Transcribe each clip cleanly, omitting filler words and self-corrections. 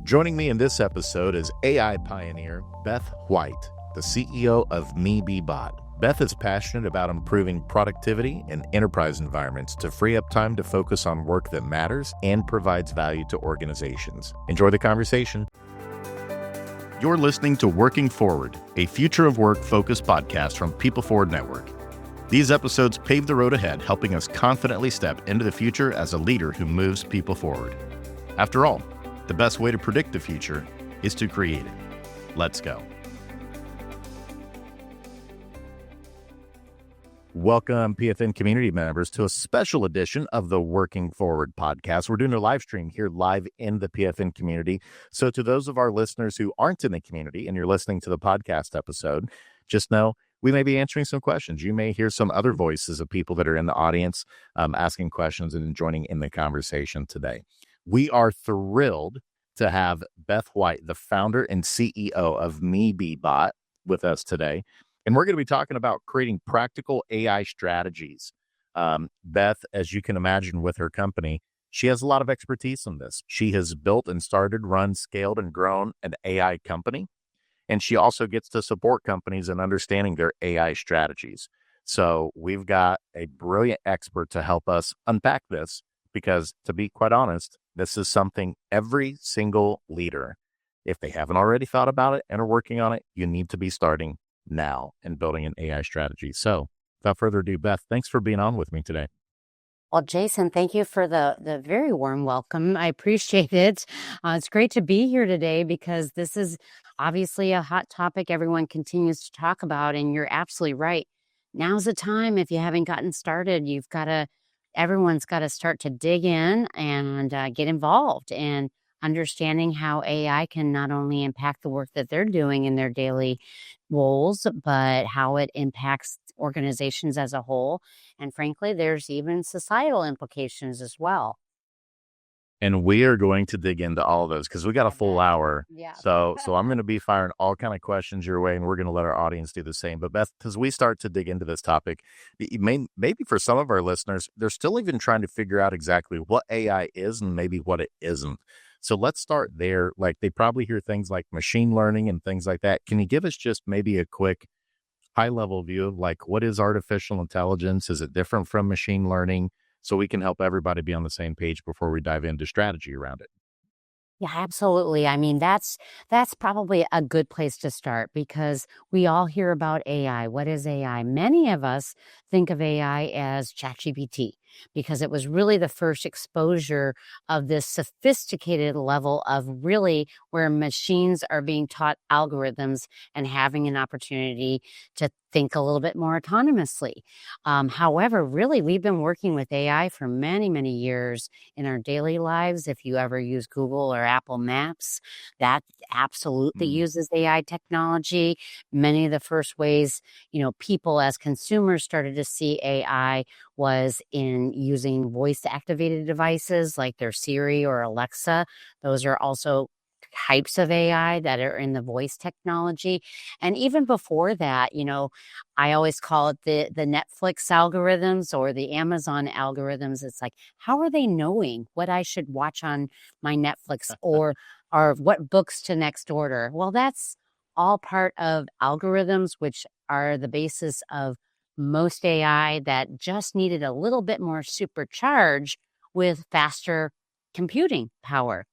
Joining me in this episode is AI pioneer Beth White, the CEO of MeBeBot. Beth is passionate about improving productivity in enterprise environments to free up time to focus on work that matters and provides value to organizations. Enjoy the conversation. You're listening to Working Forward, a future of work focused podcast from People Forward Network. These episodes pave the road ahead, helping us confidently step into the future as a leader who moves people forward. After all, the best way to predict the future is to create it. Let's go. Welcome, PFN community members, to a special edition of the Working Forward podcast. We're doing a live stream here live in the PFN community. So to those of our listeners who aren't in the community and you're listening to the podcast episode, just know we may be answering some questions. You may hear some other voices of people that are in the audience asking questions and joining in the conversation today. We are thrilled to have Beth White, the founder and CEO of MeBeBot, with us today. And we're going to be talking about creating practical AI strategies. Beth, as you can imagine with her company, she has a lot of expertise in this. She has built and started, run, scaled, and grown an AI company. And she also gets to support companies in understanding their AI strategies. So we've got a brilliant expert to help us unpack this because, to be quite honest, this is something every single leader, if they haven't already thought about it and are working on it, you need to be starting now and building an AI strategy. So without further ado, Beth, thanks for being on with me today. Well, Jason, thank you for the very warm welcome. I appreciate it. It's great to be here today because this is obviously a hot topic everyone continues to talk about. And you're absolutely right. Now's the time. If you haven't gotten started, everyone's got to start to dig in and get involved in understanding how AI can not only impact the work that they're doing in their daily roles, but how it impacts organizations as a whole. And frankly, there's even societal implications as well. And we are going to dig into all of those because we got a full hour. Yeah. So I'm going to be firing all kind of questions your way, and we're going to let our audience do the same. But Beth, as we start to dig into this topic, maybe for some of our listeners, they're still even trying to figure out exactly what AI is and maybe what it isn't. So let's start there. Like, they probably hear things like machine learning and things like that. Can you give us just maybe a quick high-level view of like, what is artificial intelligence? Is it different from machine learning? So we can help everybody be on the same page before we dive into strategy around it. Yeah, absolutely. I mean, that's probably a good place to start because we all hear about AI. What is AI? Many of us think of AI as ChatGPT because it was really the first exposure of this sophisticated level of really where machines are being taught algorithms and having an opportunity to think a little bit more autonomously. However, really, we've been working with AI for many, many years in our daily lives. If you ever use Google or Apple Maps, that absolutely uses AI technology. Many of the first ways, people as consumers started to see AI was in using voice-activated devices like their Siri or Alexa. Those are also types of AI that are in the voice technology. And even before that, I always call it the Netflix algorithms or the Amazon algorithms. It's like, how are they knowing what I should watch on my Netflix or what books to next order? Well, that's all part of algorithms, which are the basis of most AI that just needed a little bit more supercharge with faster computing power.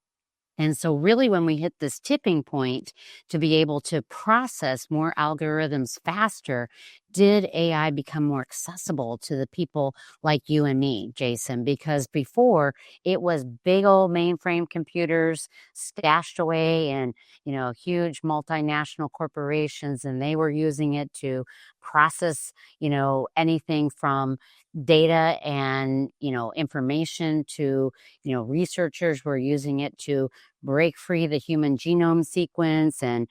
And so really when we hit this tipping point to be able to process more algorithms faster, did AI become more accessible to the people like you and me, Jason? Because before it was big old mainframe computers stashed away in, huge multinational corporations, and they were using it to process, anything from data and, information to, researchers were using it to break free the human genome sequence. And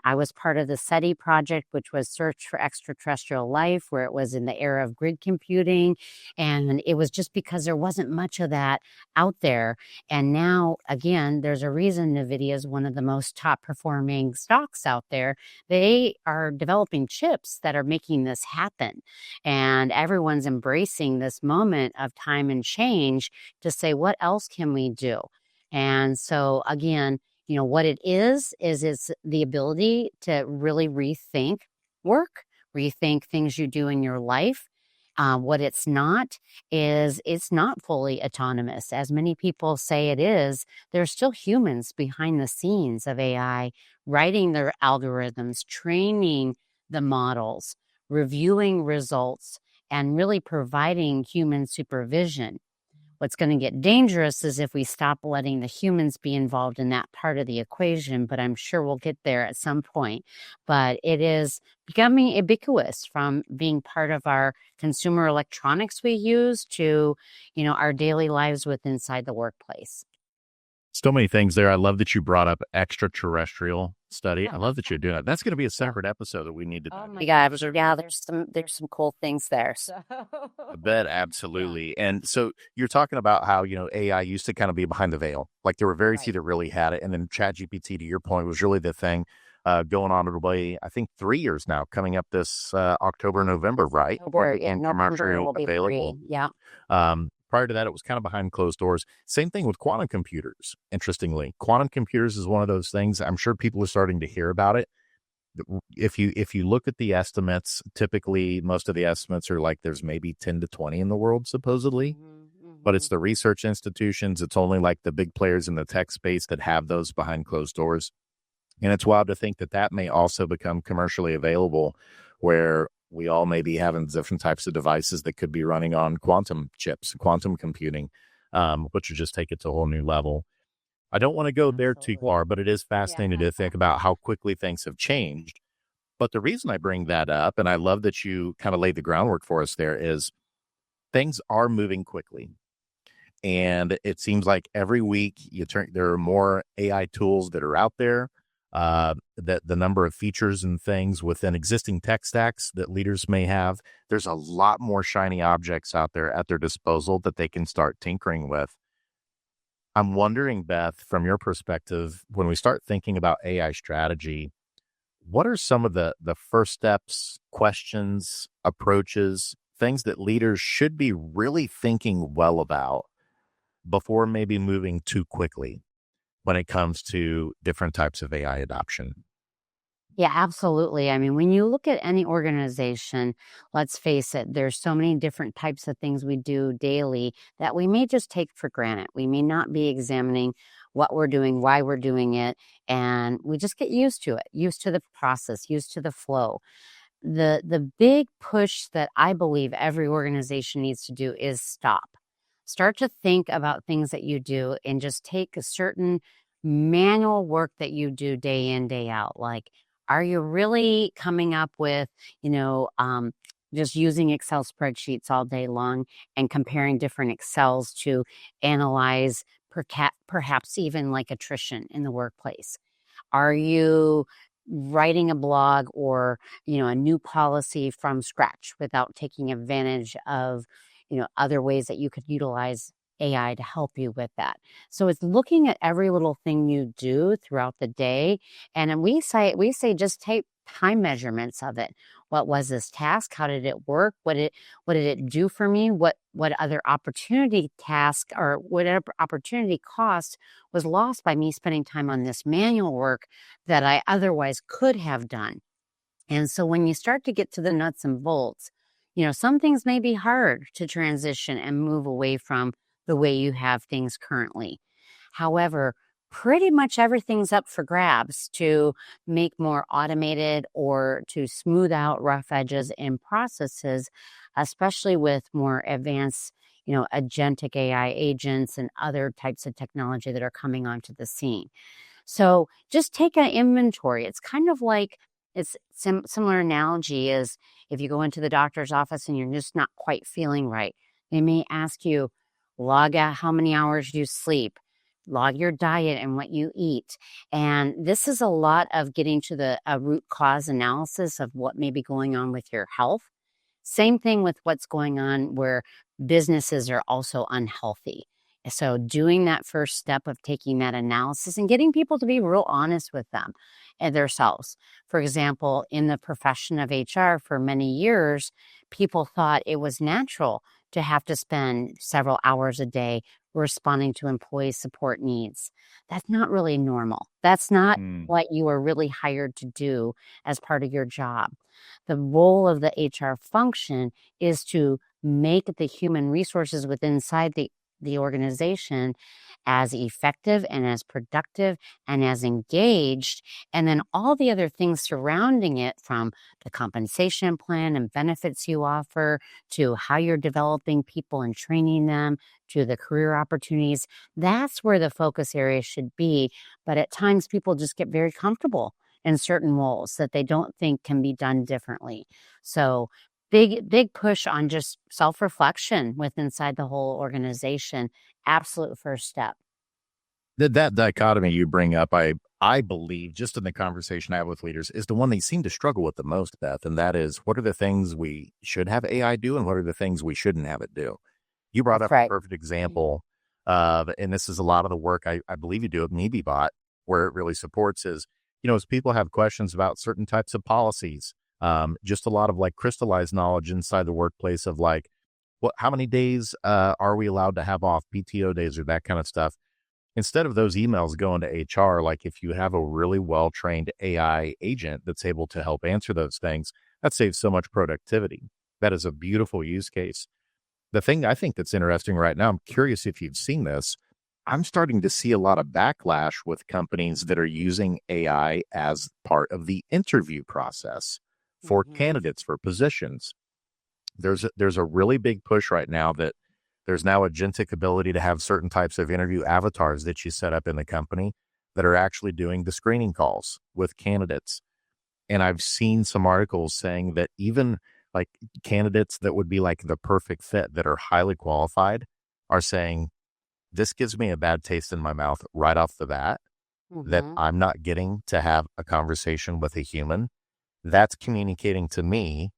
I was part of the SETI project, which was Search for Extraterrestrial Life, where it was in the era of grid computing. And it was just because there wasn't much of that out there. And now, again, there's a reason NVIDIA is one of the most top performing stocks out there. They are developing chips that are making this happen. And everyone's embracing this moment of time and change to say, what else can we do? And so, again, What it is it's the ability to really rethink work, rethink things you do in your life. What it's not is it's not fully autonomous. As many people say it is, there's still humans behind the scenes of AI writing their algorithms, training the models, reviewing results, and really providing human supervision. What's going to get dangerous is if we stop letting the humans be involved in that part of the equation, but I'm sure we'll get there at some point. But it is becoming ubiquitous, from being part of our consumer electronics we use to, our daily lives with inside the workplace. So many things there. I love that you brought up extraterrestrial study. I love that you're doing that. That's going to be a separate episode that we need to. Oh my gosh, yeah, there's some cool things there. So I bet, absolutely. Yeah. And so you're talking about how, AI used to kind of be behind the veil. Like there were very few that really had it. And then ChatGPT, to your point, was really the thing going on away, I think 3 years now, coming up this October, November, right? November Commercially will be available. free. Yeah. Prior to that, it was kind of behind closed doors. Same thing with quantum computers. Interestingly, quantum computers is one of those things. I'm sure people are starting to hear about it. If you look at the estimates, typically most of the estimates are like there's maybe 10 to 20 in the world, supposedly. But it's the research institutions. It's only like the big players in the tech space that have those behind closed doors. And it's wild to think that may also become commercially available, where we all may be having different types of devices that could be running on quantum chips, quantum computing, which would just take it to a whole new level. I don't want to go there too far, but it is fascinating to think about how quickly things have changed. But the reason I bring that up, and I love that you kind of laid the groundwork for us there, is things are moving quickly. And it seems like every week there are more AI tools that are out there. That the number of features and things within existing tech stacks that leaders may have, there's a lot more shiny objects out there at their disposal that they can start tinkering with. I'm wondering, Beth, from your perspective, when we start thinking about AI strategy, what are some of the first steps, questions, approaches, things that leaders should be really thinking well about before maybe moving too quickly when it comes to different types of AI adoption? Yeah, absolutely. I mean, when you look at any organization, let's face it, there's so many different types of things we do daily that we may just take for granted. We may not be examining what we're doing, why we're doing it, and we just get used to it, used to the process, used to the flow. The big push that I believe every organization needs to do is stop. Start to think about things that you do and just take a certain manual work that you do day in, day out. Like, are you really coming up with, just using Excel spreadsheets all day long and comparing different Excels to analyze perhaps even like attrition in the workplace? Are you writing a blog or, a new policy from scratch without taking advantage of, other ways that you could utilize AI to help you with that? So it's looking at every little thing you do throughout the day. And then we say just take time measurements of it. What was this task? How did it work? What did it do for me? What other opportunity task or whatever opportunity cost was lost by me spending time on this manual work that I otherwise could have done? And so when you start to get to the nuts and bolts, some things may be hard to transition and move away from the way you have things currently. However, pretty much everything's up for grabs to make more automated or to smooth out rough edges in processes, especially with more advanced, agentic AI agents and other types of technology that are coming onto the scene. So just take an inventory. It's kind of like similar analogy is if you go into the doctor's office and you're just not quite feeling right, they may ask you, log out how many hours you sleep, log your diet and what you eat. And this is a lot of getting to the root cause analysis of what may be going on with your health. Same thing with what's going on where businesses are also unhealthy. So doing that first step of taking that analysis and getting people to be real honest with them and themselves. For example, in the profession of HR for many years, people thought it was natural to have to spend several hours a day responding to employee support needs. That's not really normal. That's not what you are really hired to do as part of your job. The role of the HR function is to make the human resources within inside the organization as effective and as productive and as engaged, and then all the other things surrounding it, from the compensation plan and benefits you offer to how you're developing people and training them to the career opportunities. That's where the focus area should be. But at times people just get very comfortable in certain roles that they don't think can be done differently. So big push on just self-reflection with inside the whole organization. Absolute first step. That dichotomy you bring up, I believe, just in the conversation I have with leaders, is the one they seem to struggle with the most, Beth. And that is, what are the things we should have AI do and what are the things we shouldn't have it do? You brought That's up a right. perfect example of, and this is a lot of the work I believe you do at MeBeBot, where it really supports is, as people have questions about certain types of policies, just a lot of like crystallized knowledge inside the workplace of like, how many days are we allowed to have off, PTO days or that kind of stuff. Instead of those emails going to HR, like if you have a really well-trained AI agent that's able to help answer those things, that saves so much productivity. That is a beautiful use case. The thing I think that's interesting right now, I'm curious if you've seen this. I'm starting to see a lot of backlash with companies that are using AI as part of the interview process for candidates for positions. There's a really big push right now that there's now agentic ability to have certain types of interview avatars that you set up in the company that are actually doing the screening calls with candidates. And I've seen some articles saying that even like candidates that would be like the perfect fit that are highly qualified are saying, this gives me a bad taste in my mouth right off the bat that I'm not getting to have a conversation with a human. That's communicating to me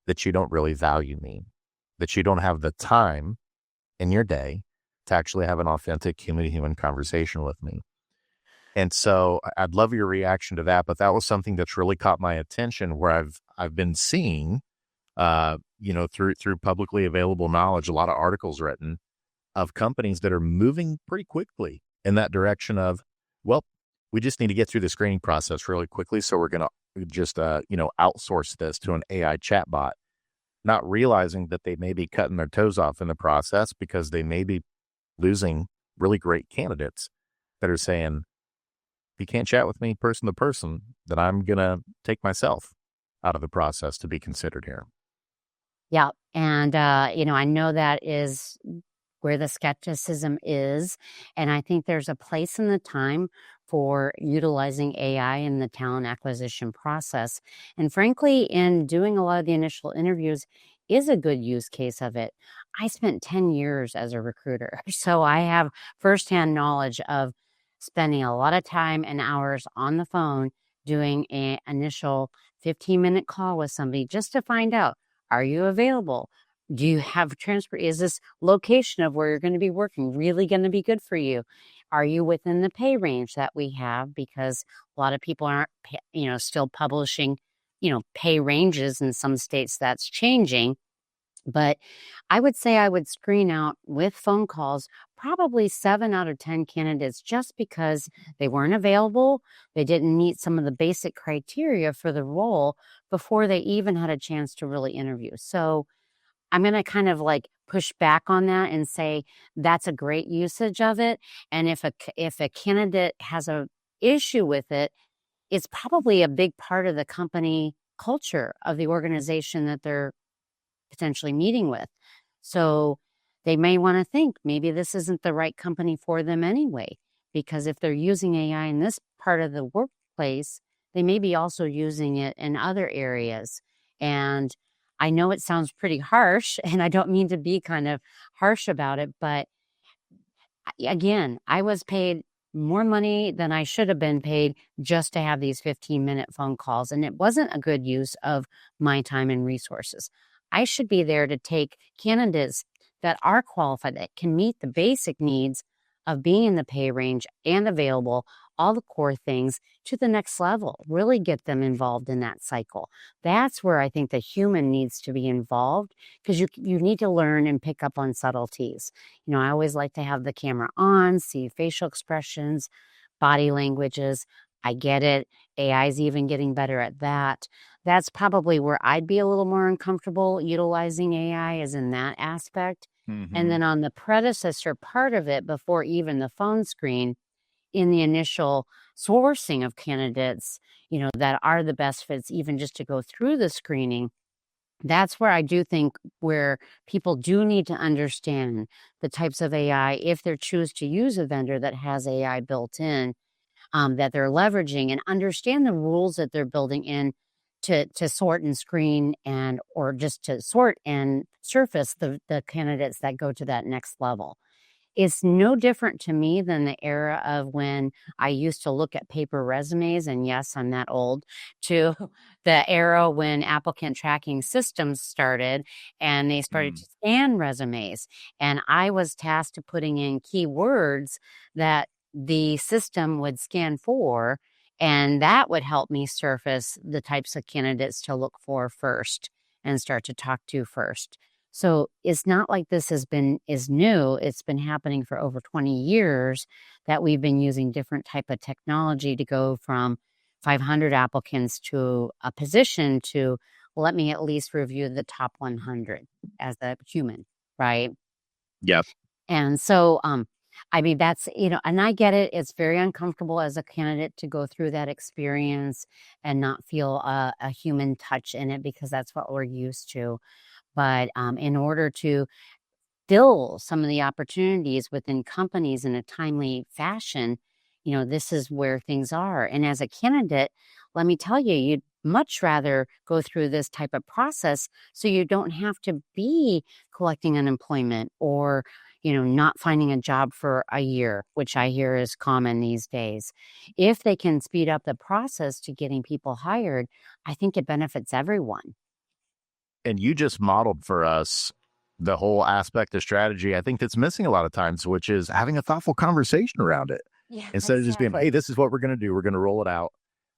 that you don't really value me, that you don't have the time in your day to actually have an authentic human-to-human conversation with me. And so I'd love your reaction to that, but that was something that's really caught my attention where I've been seeing, through publicly available knowledge, a lot of articles written of companies that are moving pretty quickly in that direction of, well, we just need to get through the screening process really quickly. So we're going to just, outsource this to an AI chatbot, not realizing that they may be cutting their toes off in the process because they may be losing really great candidates that are saying, if you can't chat with me person to person, then I'm going to take myself out of the process to be considered here. Yeah. And, I know that is where the skepticism is. And I think there's a place and the time for utilizing AI in the talent acquisition process. And frankly, in doing a lot of the initial interviews is a good use case of it. I spent 10 years as a recruiter, so I have firsthand knowledge of spending a lot of time and hours on the phone doing an initial 15-minute call with somebody just to find out, are you available? Do you have transport? Is this location of where you're going to be working really going to be good for you? Are you within the pay range that we have? Because a lot of people aren't, still publishing, pay ranges. In some states that's changing. But I would say I would screen out with phone calls probably 7 out of 10 candidates just because they weren't available. They didn't meet some of the basic criteria for the role before they even had a chance to really interview. So I'm going to kind of like push back on that and say that's a great usage of it. And if a candidate has a issue with it, it's probably a big part of the company culture of the organization that they're potentially meeting with. So they may want to think maybe this isn't the right company for them anyway, because if they're using AI in this part of the workplace, they may be also using it in other areas. And I know it sounds pretty harsh, and I don't mean to be kind of harsh about it, but again, I was paid more money than I should have been paid just to have these 15-minute phone calls, and it wasn't a good use of my time and resources. I should be there to take candidates that are qualified, that can meet the basic needs of being in the pay range and available, all the core things to the next level, really get them involved in that cycle. That's where I think the human needs to be involved because you need to learn and pick up on subtleties. I always like to have the camera on, see facial expressions, body languages. I get it. AI is even getting better at that. That's probably where I'd be a little more uncomfortable utilizing AI is in that aspect. And then on the predecessor part of it, before even the phone screen, in the initial sourcing of candidates, that are the best fits, even just to go through the screening, that's where I do think where people do need to understand the types of AI if they choose to use a vendor that has AI built in, that they're leveraging and understand the rules that they're building in to sort and screen or just to sort and surface the candidates that go to that next level. It's no different to me than the era of when I used to look at paper resumes, and yes, I'm that old, to the era when applicant tracking systems started and they started to scan resumes. And I was tasked to putting in keywords that the system would scan for, and that would help me surface the types of candidates to look for first and start to talk to first. So it's not like this is new. It's been happening for over 20 years that we've been using different type of technology to go from 500 applicants to a position to let me at least review the top 100 as a human, right? Yep. And so, I mean, that's, and I get it. It's very uncomfortable as a candidate to go through that experience and not feel a human touch in it because that's what we're used to. But in order to fill some of the opportunities within companies in a timely fashion, this is where things are. And as a candidate, let me tell you, you'd much rather go through this type of process so you don't have to be collecting unemployment or, not finding a job for a year, which I hear is common these days. If they can speed up the process to getting people hired, I think it benefits everyone. And you just modeled for us the whole aspect of strategy I think that's missing a lot of times, which is having a thoughtful conversation around it. Yeah, Instead of just being, exactly. hey, this is what we're going to do. We're going to roll it out.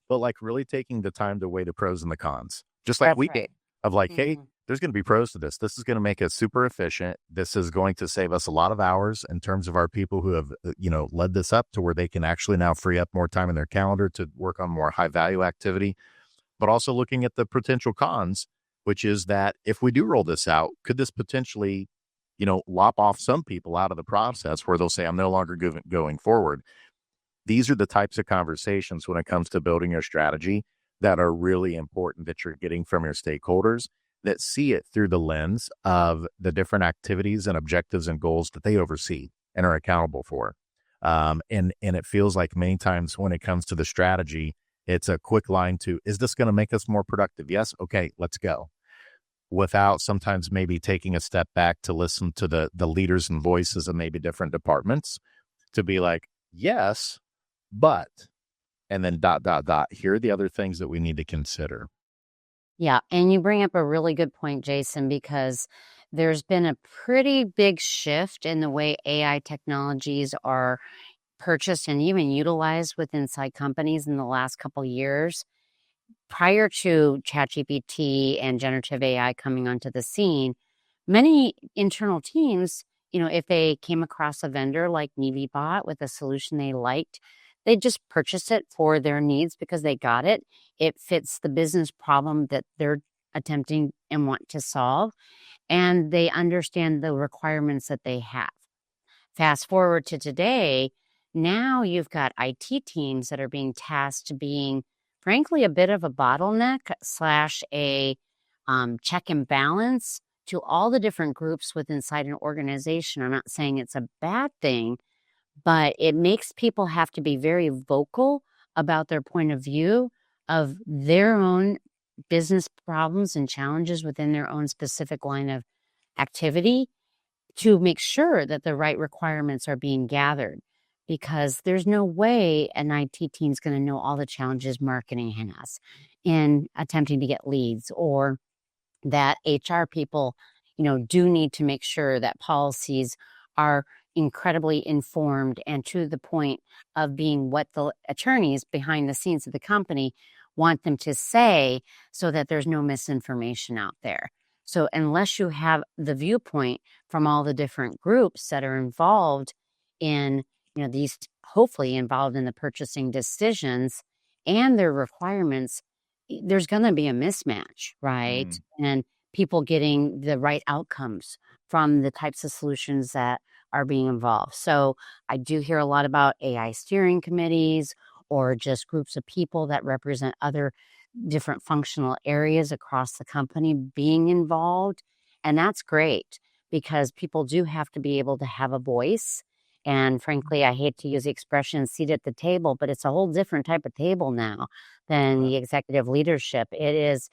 But like really taking the time to weigh the pros and the cons, just like That's we did, right. of like, hey, Mhm. there's going to be pros to this. This is going to make us super efficient. This is going to save us a lot of hours in terms of our people who have, led this up to where they can actually now free up more time in their calendar to work on more high value activity. But also looking at the potential cons, which is that if we do roll this out, could this potentially, lop off some people out of the process where they'll say, I'm no longer going forward. These are the types of conversations when it comes to building your strategy that are really important that you're getting from your stakeholders that see it through the lens of the different activities and objectives and goals that they oversee and are accountable for. And it feels like many times when it comes to the strategy, it's a quick line to, is this going to make us more productive? Yes. Okay, let's go. Without sometimes maybe taking a step back to listen to the leaders and voices of maybe different departments to be like, yes, but, and then dot, dot, dot. Here are the other things that we need to consider. Yeah, and you bring up a really good point, Jason, because there's been a pretty big shift in the way AI technologies are purchased and even utilized within inside companies in the last couple years. Prior to ChatGPT and generative AI coming onto the scene, many internal teams, if they came across a vendor like MeBeBot with a solution they liked, they just purchase it for their needs because they got it. It fits the business problem that they're attempting and want to solve, and they understand the requirements that they have. Fast forward to today, now you've got IT teams that are being tasked to being, frankly, a bit of a bottleneck slash a check and balance to all the different groups within inside an organization. I'm not saying it's a bad thing, but it makes people have to be very vocal about their point of view of their own business problems and challenges within their own specific line of activity to make sure that the right requirements are being gathered, because there's no way an IT team is going to know all the challenges marketing has in attempting to get leads, or that HR people, do need to make sure that policies are incredibly informed and to the point of being what the attorneys behind the scenes of the company want them to say so that there's no misinformation out there. So unless you have the viewpoint from all the different groups that are involved in, these hopefully involved in the purchasing decisions and their requirements, there's going to be a mismatch, right? And people getting the right outcomes from the types of solutions that are being involved. So I do hear a lot about AI steering committees or just groups of people that represent other different functional areas across the company being involved. And that's great because people do have to be able to have a voice. And frankly, I hate to use the expression seat at the table, but it's a whole different type of table now than the executive leadership. It's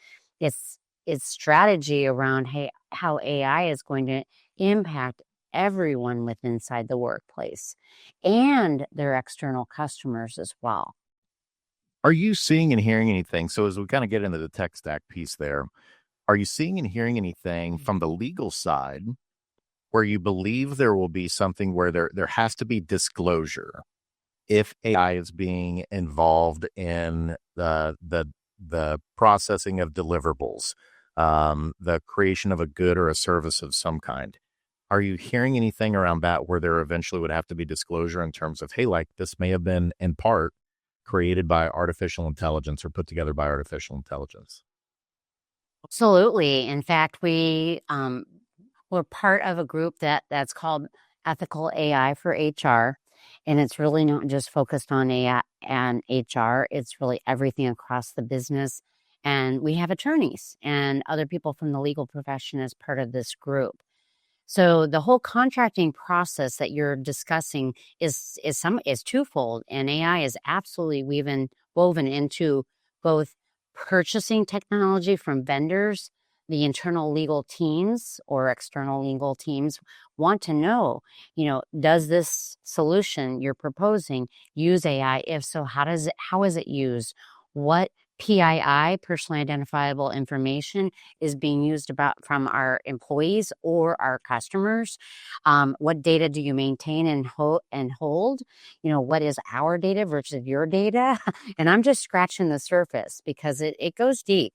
strategy around how AI is going to impact everyone within inside the workplace and their external customers as well. Are you seeing and hearing anything? So as we kind of get into the tech stack piece there, are you seeing and hearing anything from the legal side where you believe there will be something where there has to be disclosure if AI is being involved in the processing of deliverables, the creation of a good or a service of some kind? Are you hearing anything around that where there eventually would have to be disclosure in terms of, hey, like this may have been in part created by artificial intelligence or put together by artificial intelligence? Absolutely. In fact, we're part of a group that's called Ethical AI for HR. And it's really not just focused on AI and HR. It's really everything across the business. And we have attorneys and other people from the legal profession as part of this group. So the whole contracting process that you're discussing is twofold, and AI is absolutely woven into both purchasing technology from vendors. The internal legal teams or external legal teams want to know, does this solution you're proposing use AI? If so, how is it used? What PII, personally identifiable information, is being used from our employees or our customers? What data do you maintain and hold? What is our data versus your data? And I'm just scratching the surface because it goes deep.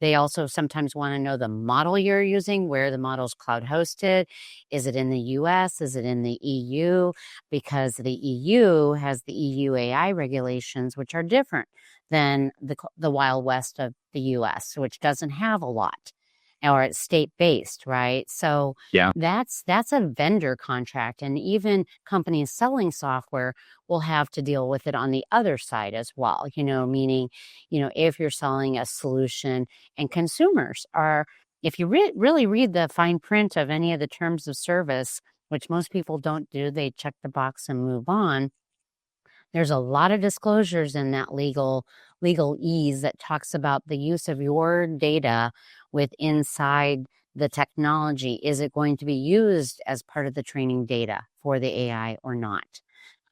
They also sometimes want to know the model you're using, where the model's cloud hosted. Is it in the US? Is it in the EU? Because the EU has the EU AI regulations, which are different than the Wild West of the US, which doesn't have a lot, or it's state-based, right? So Yeah. that's a vendor contract, and even companies selling software will have to deal with it on the other side as well, meaning, if you're selling a solution and consumers are, if you really read the fine print of any of the terms of service, which most people don't do, they check the box and move on. There's a lot of disclosures in that legalese that talks about the use of your data with inside the technology. Is it going to be used as part of the training data for the AI or not?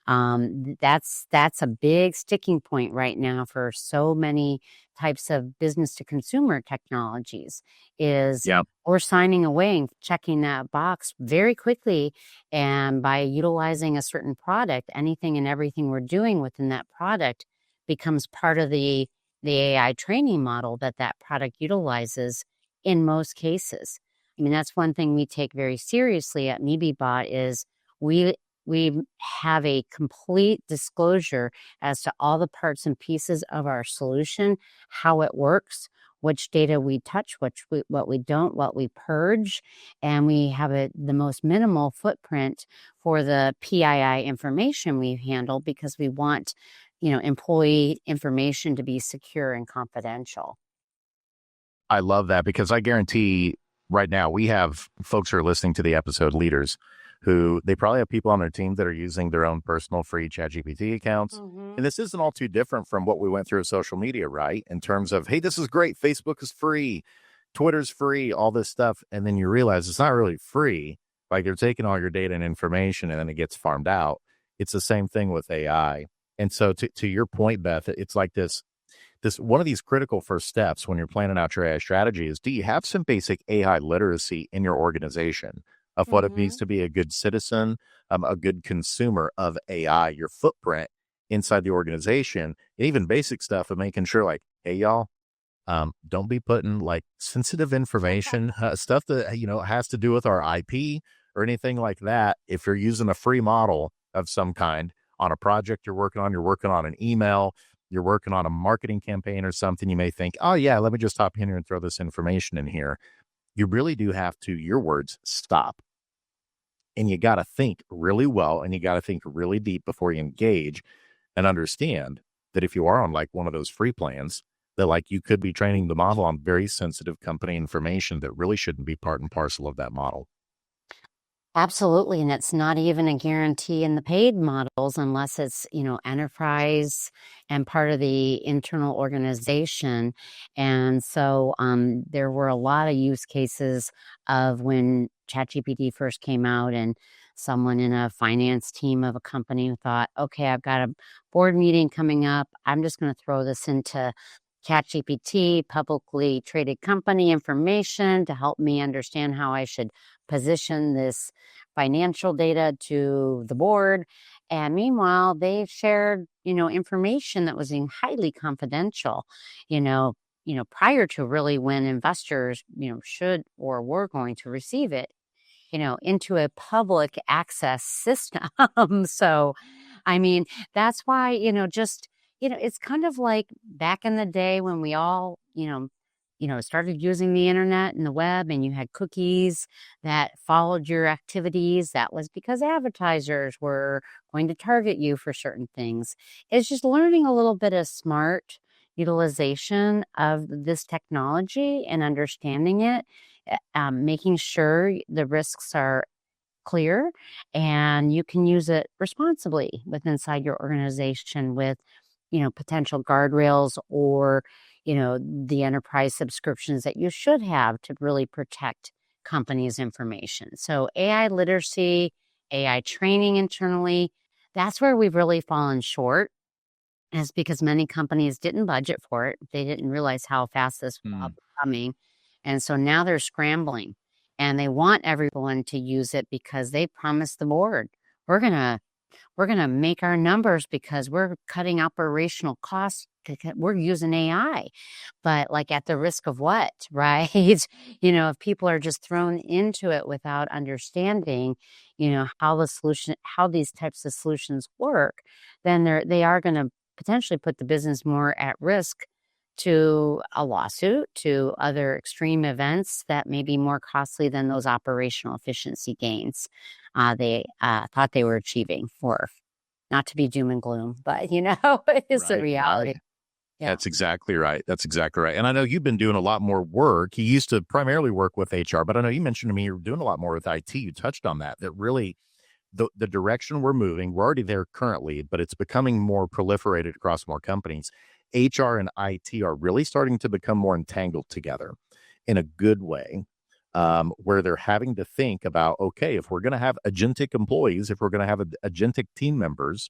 That's a big sticking point right now for so many types of business to consumer technologies is we're signing away and checking that box very quickly. And by utilizing a certain product, anything and everything we're doing within that product becomes part of the AI training model that product utilizes in most cases. I mean, that's one thing we take very seriously at MeBeBot is we have a complete disclosure as to all the parts and pieces of our solution, how it works, which data we touch, what we don't, what we purge, and we have the most minimal footprint for the PII information we handle because we want, employee information to be secure and confidential. I love that because I guarantee right now we have folks who are listening to the episode, leaders, who they probably have people on their team that are using their own personal free ChatGPT accounts. And this isn't all too different from what we went through with social media, right? In terms of, hey, this is great. Facebook is free. Twitter's free, all this stuff. And then you realize it's not really free. Like they're taking all your data and information and then it gets farmed out. It's the same thing with AI. And so to your point, Beth, it's like this one of these critical first steps when you're planning out your AI strategy is, do you have some basic AI literacy in your organization? of what it means Mhm. to be a good citizen, a good consumer of AI, your footprint inside the organization, and even basic stuff of making sure, like, hey, y'all, don't be putting like sensitive information, stuff that, has to do with our IP or anything like that. If you're using a free model of some kind on a project you're working on an email, you're working on a marketing campaign or something, you may think, oh, yeah, let me just hop in here and throw this information in here. You really do have to, your words, stop. And you got to think really well and you got to think really deep before you engage and understand that if you are on like one of those free plans, that like you could be training the model on very sensitive company information that really shouldn't be part and parcel of that model. Absolutely, and it's not even a guarantee in the paid models unless it's, enterprise and part of the internal organization. And so there were a lot of use cases of when ChatGPT first came out, and someone in a finance team of a company thought, okay, I've got a board meeting coming up. I'm just going to throw this into ChatGPT, publicly traded company information to help me understand how I should position this financial data to the board. And meanwhile, they shared, information that was highly confidential, you know, prior to really when investors, should or were going to receive it, into a public access system. So, I mean, that's why, just, it's kind of like back in the day when we all, started using the internet and the web and you had cookies that followed your activities. That was because advertisers were going to target you for certain things. It's just learning a little bit of smart utilization of this technology and understanding it, making sure the risks are clear and you can use it responsibly with inside your organization with, potential guardrails or, the enterprise subscriptions that you should have to really protect companies' information. So AI literacy, AI training internally, that's where we've really fallen short is because many companies didn't budget for it. They didn't realize how fast this was up Mm, and coming. And so now they're scrambling and they want everyone to use it because they promised the board, we're going to we're going to make our numbers because we're cutting operational costs. We're using AI, but like at the risk of what, right? If people are just thrown into it without understanding, how how these types of solutions work, then they are going to potentially put the business more at risk to a lawsuit, to other extreme events that may be more costly than those operational efficiency gains they thought they were achieving for. Not to be doom and gloom, but it's a right, reality. right. Yeah. That's exactly right. That's exactly right. And I know you've been doing a lot more work. You used to primarily work with HR, but I know you mentioned to me you're doing a lot more with IT. You touched on that. That really the direction we're moving, we're already there currently, but it's becoming more proliferated across more companies. HR and IT are really starting to become more entangled together in a good way, where they're having to think about, okay, if we're going to have agentic employees, if we're going to have agentic team members,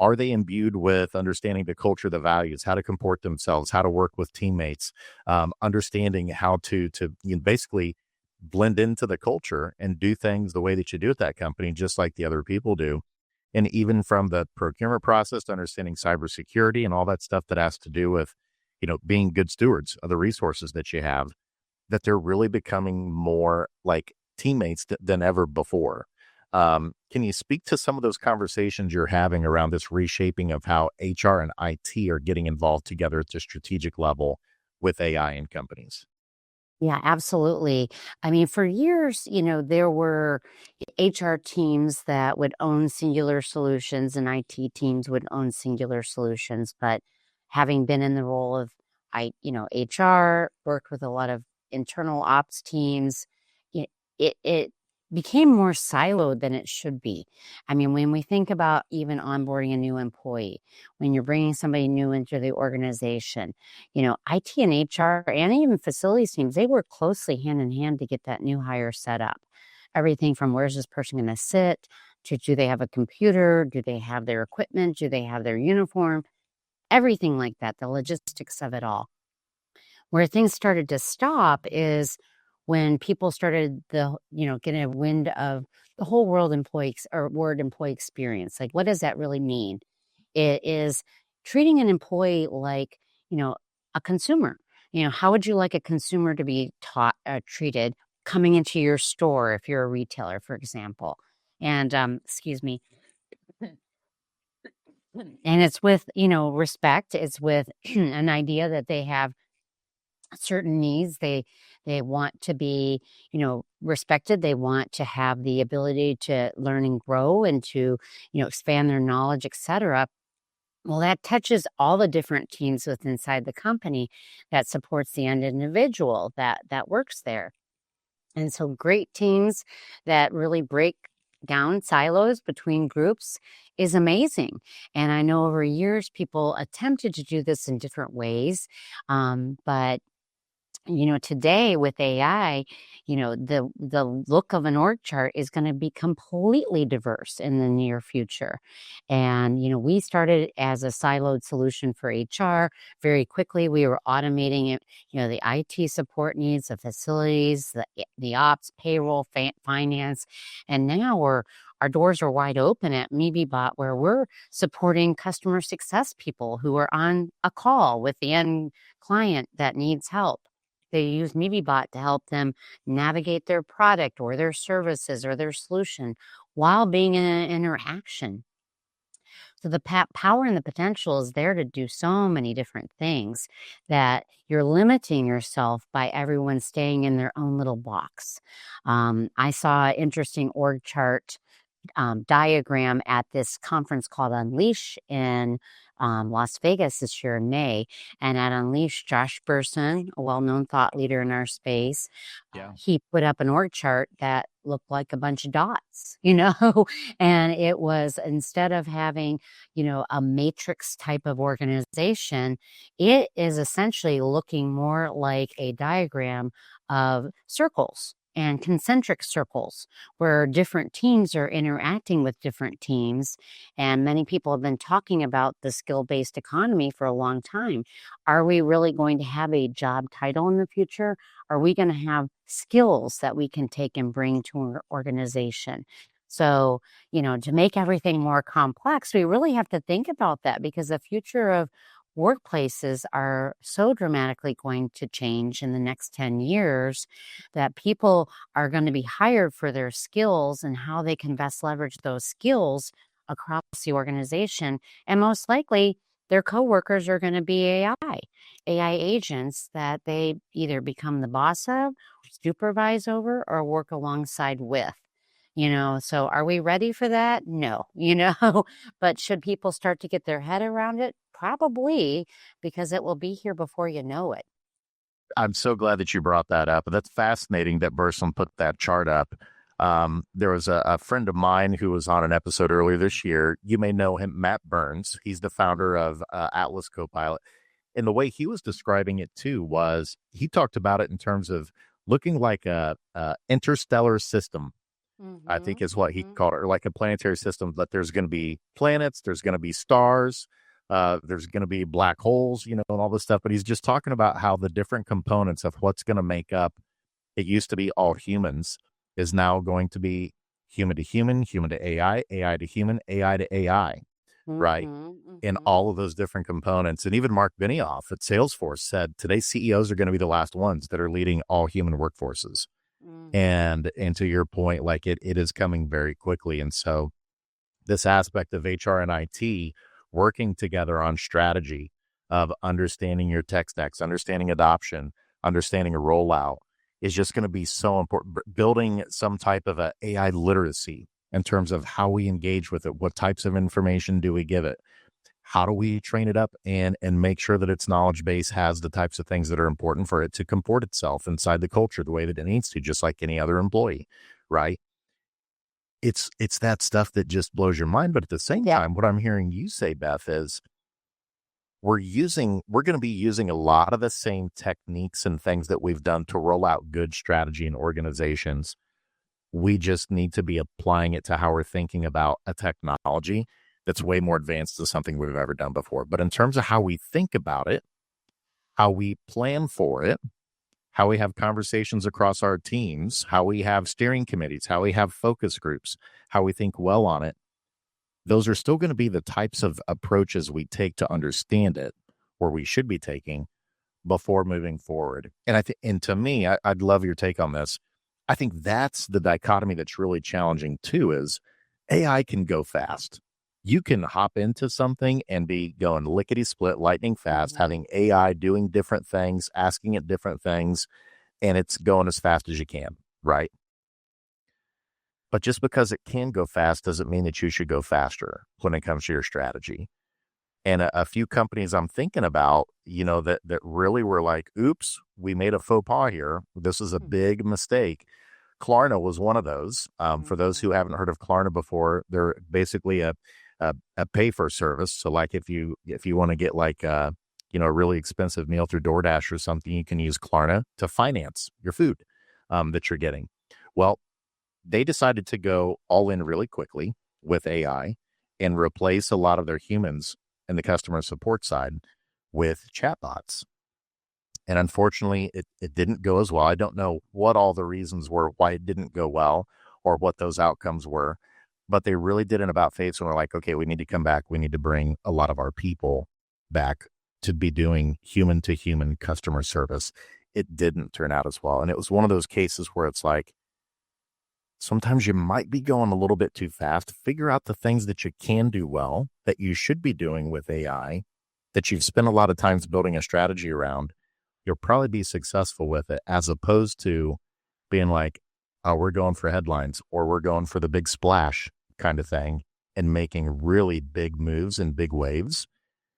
are they imbued with understanding the culture, the values, how to comport themselves, how to work with teammates, understanding how to basically blend into the culture and do things the way that you do at that company, just like the other people do. And even from the procurement process to understanding cybersecurity and all that stuff that has to do with, being good stewards of the resources that you have, that they're really becoming more like teammates than ever before. Can you speak to some of those conversations you're having around this reshaping of how HR and IT are getting involved together at the strategic level with AI in companies? Yeah, absolutely. I mean, for years, there were HR teams that would own singular solutions and IT teams would own singular solutions. But having been in the role of HR, worked with a lot of internal ops teams, it, it became more siloed than it should be. I mean, when we think about even onboarding a new employee, when you're bringing somebody new into the organization, IT and HR and even facilities teams, they work closely hand in hand to get that new hire set up. Everything from where's this person going to sit to do they have a computer? Do they have their equipment? Do they have their uniform? Everything like that, the logistics of it all. Where things started to stop is when people started getting a wind of the whole world word employee experience. Like, what does that really mean? It is treating an employee like, a consumer. How would you like a consumer to be treated coming into your store if you're a retailer, for example? And, excuse me. And it's with, respect. It's with an idea that they have certain needs. They want to be, respected. They want to have the ability to learn and grow and to, expand their knowledge, etc. Well, that touches all the different teams within inside the company that supports the end individual that works there. And so great teams that really break down silos between groups is amazing. And I know over years people attempted to do this in different ways. But today with AI, the look of an org chart is going to be completely diverse in the near future. And, we started as a siloed solution for HR. Very quickly, we were automating it, the IT support needs, the facilities, the ops, payroll, finance. And now our doors are wide open at MeBeBot, where we're supporting customer success people who are on a call with the end client that needs help. They use MeBeBot to help them navigate their product or their services or their solution while being in an interaction. So the power and the potential is there to do so many different things that you're limiting yourself by everyone staying in their own little box. I saw an interesting org chart diagram at this conference called Unleash in Las Vegas this year in May. And at Unleash, Josh Bersin, a well-known thought leader in our space, he put up an org chart that looked like a bunch of dots, and it was, instead of having, a matrix type of organization, it is essentially looking more like a diagram of circles and concentric circles where different teams are interacting with different teams. And many people have been talking about the skill-based economy for a long time. Are we really going to have a job title in the future? Are we going to have skills that we can take and bring to our organization? So, to make everything more complex, we really have to think about that, because the future of workplaces are so dramatically going to change in the next 10 years that people are going to be hired for their skills and how they can best leverage those skills across the organization. And most likely, their coworkers are going to be AI agents that they either become the boss of, supervise over, or work alongside with. So are we ready for that? No, but should people start to get their head around it? Probably, because it will be here before you know it. I'm so glad that you brought that up. That's fascinating that Burson put that chart up. There was a friend of mine who was on an episode earlier this year. You may know him, Matt Burns. He's the founder of Atlas Copilot. And the way he was describing it too was, he talked about it in terms of looking like a interstellar system. I think is what he called it, or like a planetary system, that there's going to be planets, there's going to be stars, there's going to be black holes, and all this stuff. But he's just talking about how the different components of what's going to make up, it used to be all humans, is now going to be human to AI, AI to human, AI to AI, right? In all of those different components. And even Mark Benioff at Salesforce said today's CEOs are going to be the last ones that are leading all human workforces. And to your point, like it is coming very quickly. And so this aspect of HR and IT working together on strategy of understanding your tech stacks, understanding adoption, understanding a rollout is just going to be so important. Building some type of a AI literacy in terms of how we engage with it. What types of information do we give it? How do we train it up and make sure that its knowledge base has the types of things that are important for it to comport itself inside the culture the way that it needs to, just like any other employee, right? It's that stuff that just blows your mind. But at the same time, what I'm hearing you say, Beth, is we're going to be using a lot of the same techniques and things that we've done to roll out good strategy in organizations. We just need to be applying it to how we're thinking about a technology that's way more advanced than something we've ever done before. But in terms of how we think about it, how we plan for it, how we have conversations across our teams, how we have steering committees, how we have focus groups, how we think well on it. Those are still going to be the types of approaches we take to understand it, or we should be taking before moving forward. And and to me, I'd love your take on this. I think that's the dichotomy that's really challenging too, is AI can go fast. You can hop into something and be going lickety split, lightning fast, having AI doing different things, asking it different things, and it's going as fast as you can, right? But just because it can go fast doesn't mean that you should go faster when it comes to your strategy. And a few companies I'm thinking about, that really were like, oops, we made a faux pas here. This is a big mistake. Klarna was one of those. For those who haven't heard of Klarna before, they're basically a pay for service. So like if you want to get like a really expensive meal through DoorDash or something, you can use Klarna to finance your food that you're getting. Well, they decided to go all in really quickly with AI and replace a lot of their humans in the customer support side with chatbots. And unfortunately, it didn't go as well. I don't know what all the reasons were why it didn't go well or what those outcomes were, but they really did an about face and were like, okay, we need to come back. We need to bring a lot of our people back to be doing human to human customer service. It didn't turn out as well. And it was one of those cases where it's like, sometimes you might be going a little bit too fast. Figure out the things that you can do well, that you should be doing with AI, that you've spent a lot of times building a strategy around. You'll probably be successful with it, as opposed to being like, oh, we're going for headlines or we're going for the big splash kind of thing and making really big moves and big waves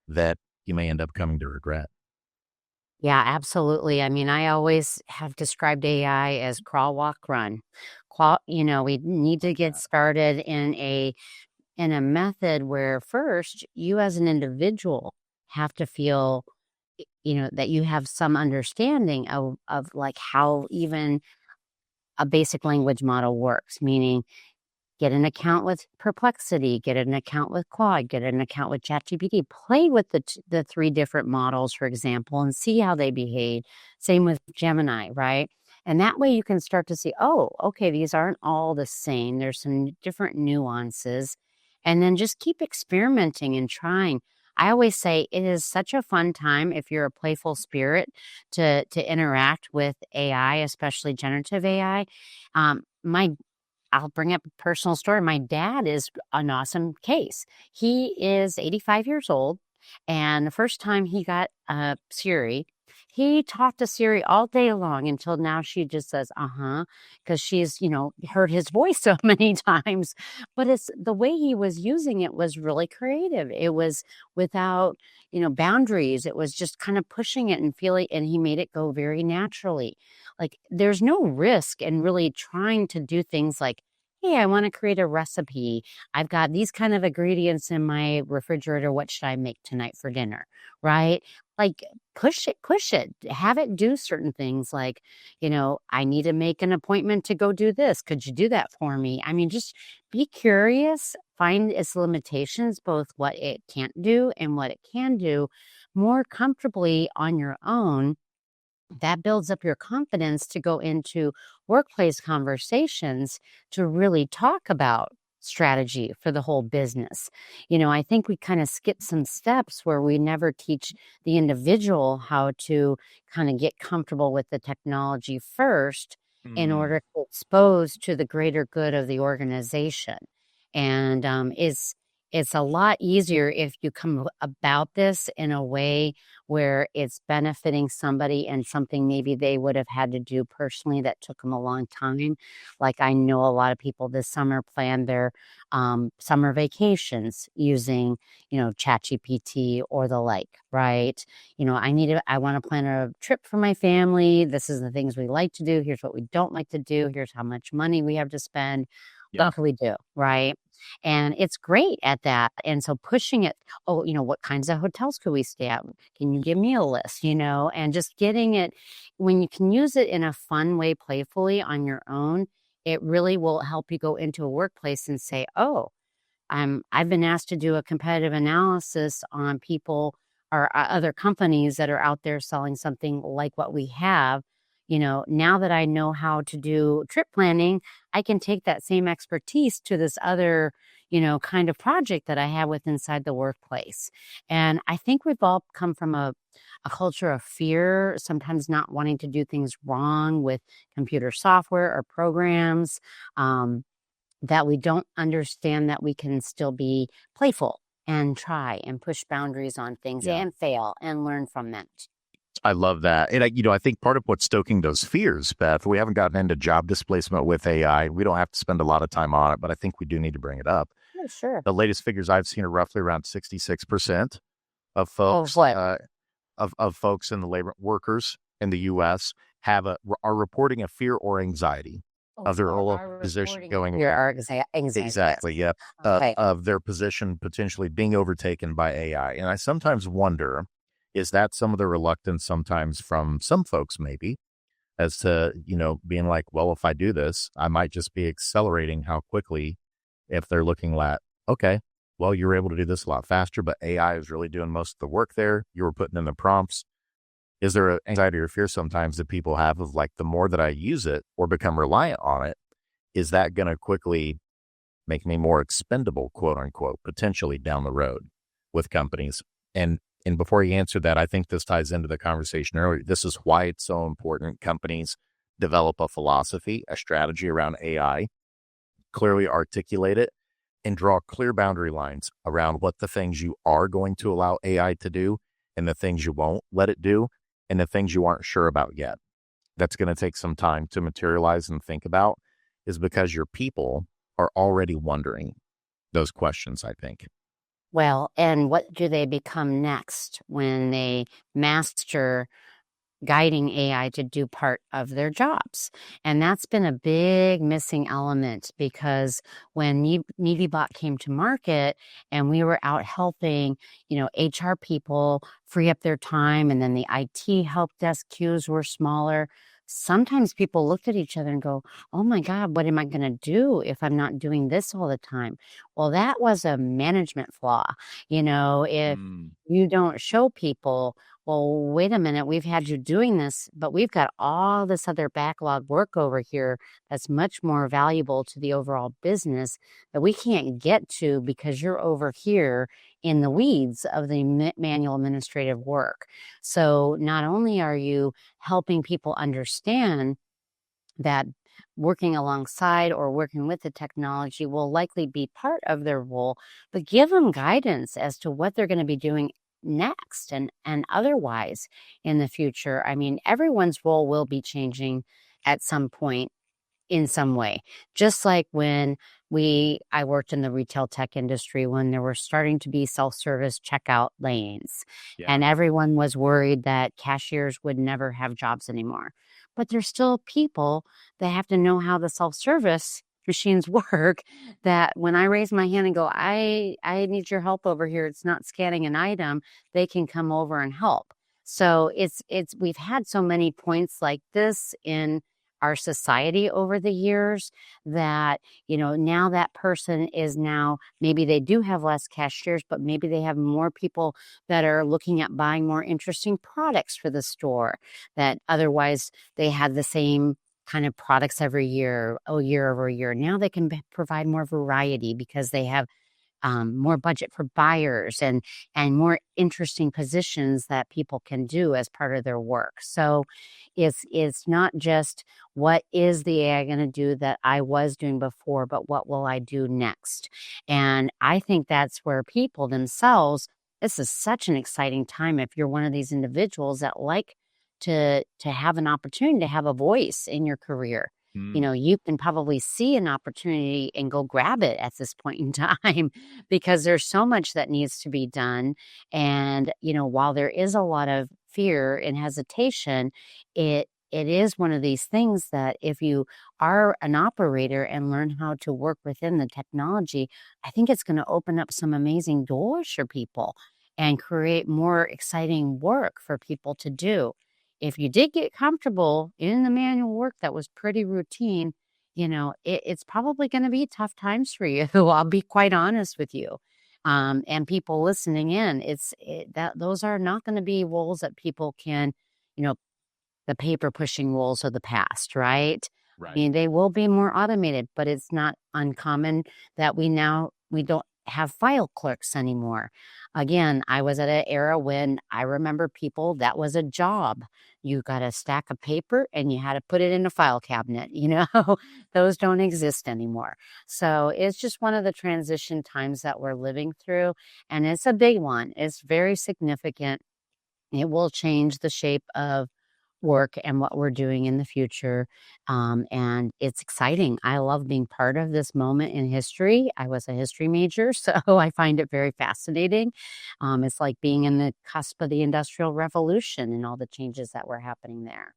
that you may end up coming to regret. Yeah, absolutely. I mean, I always have described AI as crawl, walk, run. We need to get started in a method where first you as an individual have to feel that you have some understanding of like how even a basic language model works, meaning get an account with Perplexity, get an account with Claude, get an account with ChatGPT. Play with the three different models, for example, and see how they behave. Same with Gemini, right? And that way you can start to see, oh, okay, these aren't all the same. There's some different nuances. And then just keep experimenting and trying. I always say it is such a fun time if you're a playful spirit to interact with AI, especially generative AI. My I'll bring up a personal story. My dad is an awesome case. He is 85 years old, and the first time he got Siri, he talked to Siri all day long until now she just says, because she's, heard his voice so many times. But it's the way he was using it was really creative. It was without, boundaries. It was just kind of pushing it and feeling, and he made it go very naturally. Like there's no risk in really trying to do things like, hey, I want to create a recipe. I've got these kind of ingredients in my refrigerator. What should I make tonight for dinner? Right? Like push it, have it do certain things like, I need to make an appointment to go do this. Could you do that for me? I mean, just be curious, find its limitations, both what it can't do and what it can do more comfortably on your own. That builds up your confidence to go into workplace conversations to really talk about strategy for the whole business. I think we kind of skip some steps where we never teach the individual how to kind of get comfortable with the technology first in order to expose to the greater good of the organization. And it's a lot easier if you come about this in a way where it's benefiting somebody and something maybe they would have had to do personally that took them a long time. Like I know a lot of people this summer planned their summer vacations using, ChatGPT or the like, right? I want to plan a trip for my family. This is the things we like to do. Here's what we don't like to do. Here's how much money we have to spend. Yeah. What can we do, right? And it's great at that. And so pushing it, what kinds of hotels could we stay at? Can you give me a list, and just getting it when you can use it in a fun way, playfully on your own, it really will help you go into a workplace and say, oh, I've been asked to do a competitive analysis on people or other companies that are out there selling something like what we have. now that I know how to do trip planning, I can take that same expertise to this other, kind of project that I have with inside the workplace. And I think we've all come from a culture of fear, sometimes not wanting to do things wrong with computer software or programs, that we don't understand that we can still be playful and try and push boundaries on things Yeah. and fail and learn from them. I love that. And I think part of what's stoking those fears, Beth, we haven't gotten into job displacement with AI. We don't have to spend a lot of time on it, but I think we do need to bring it up. Oh, sure. The latest figures I've seen are roughly around 66% of Of folks, what? of folks in the labor workers in the U.S. are reporting a fear or anxiety Oh, of their old are position reporting going your anxiety. exactly, yep, Okay. of their position potentially being overtaken by AI. And I sometimes wonder, is that some of the reluctance sometimes from some folks maybe as to, being like, well, if I do this, I might just be accelerating how quickly if they're looking at, okay, well, you were able to do this a lot faster, but AI is really doing most of the work there. You were putting in the prompts. Is there an anxiety or fear sometimes that people have of like, the more that I use it or become reliant on it, is that going to quickly make me more expendable, quote unquote, potentially down the road with companies? And before you answer that, I think this ties into the conversation earlier. This is why it's so important companies develop a philosophy, a strategy around AI, clearly articulate it, and draw clear boundary lines around what the things you are going to allow AI to do and the things you won't let it do and the things you aren't sure about yet. That's going to take some time to materialize and think about, is because your people are already wondering those questions, I think. Well, and what do they become next when they master guiding AI to do part of their jobs? And that's been a big missing element, because when MeBeBot came to market and we were out helping, HR people free up their time, and then the IT help desk queues were smaller. Sometimes people looked at each other and go, oh my God, what am I going to do if I'm not doing this all the time? Well, that was a management flaw. If Mm. you don't show people, well, wait a minute, we've had you doing this, but we've got all this other backlog work over here that's much more valuable to the overall business that we can't get to because you're over here in the weeds of the manual administrative work. So not only are you helping people understand that working alongside or working with the technology will likely be part of their role, but give them guidance as to what they're going to be doing next and otherwise in the future. I mean, everyone's role will be changing at some point in some way. Just like when I worked in the retail tech industry when there were starting to be self-service checkout lanes, Yeah. and everyone was worried that cashiers would never have jobs anymore. But there's still people that have to know how the self-service machines work, that when I raise my hand and go, I need your help over here, it's not scanning an item, they can come over and help. So we've had so many points like this in our society over the years that, now that person is now, maybe they do have less cashiers, but maybe they have more people that are looking at buying more interesting products for the store, that otherwise they had the same kind of products every year, year over year. Now they can provide more variety because they have more budget for buyers and more interesting positions that people can do as part of their work. So it's not just what is the AI going to do that I was doing before, but what will I do next? And I think that's where people themselves, this is such an exciting time if you're one of these individuals that like to have an opportunity to have a voice in your career. Mm. You can probably see an opportunity and go grab it at this point in time because there's so much that needs to be done. And, while there is a lot of fear and hesitation, it is one of these things that if you are an operator and learn how to work within the technology, I think it's going to open up some amazing doors for people and create more exciting work for people to do. If you did get comfortable in the manual work that was pretty routine, it's probably going to be tough times for you. I'll be quite honest with you. And people listening in, that those are not going to be roles that people can, you know, the paper pushing roles of the past, right? I Right. mean, they will be more automated, but it's not uncommon that we don't have file clerks anymore. Again, I was at an era when I remember people, that was a job. You got a stack of paper and you had to put it in a file cabinet, those don't exist anymore. So it's just one of the transition times that we're living through, and it's a big one. It's very significant. It will change the shape of work and what we're doing in the future. And it's exciting. I love being part of this moment in history. I was a history major, so I find it very fascinating. It's like being in the cusp of the Industrial Revolution and all the changes that were happening there.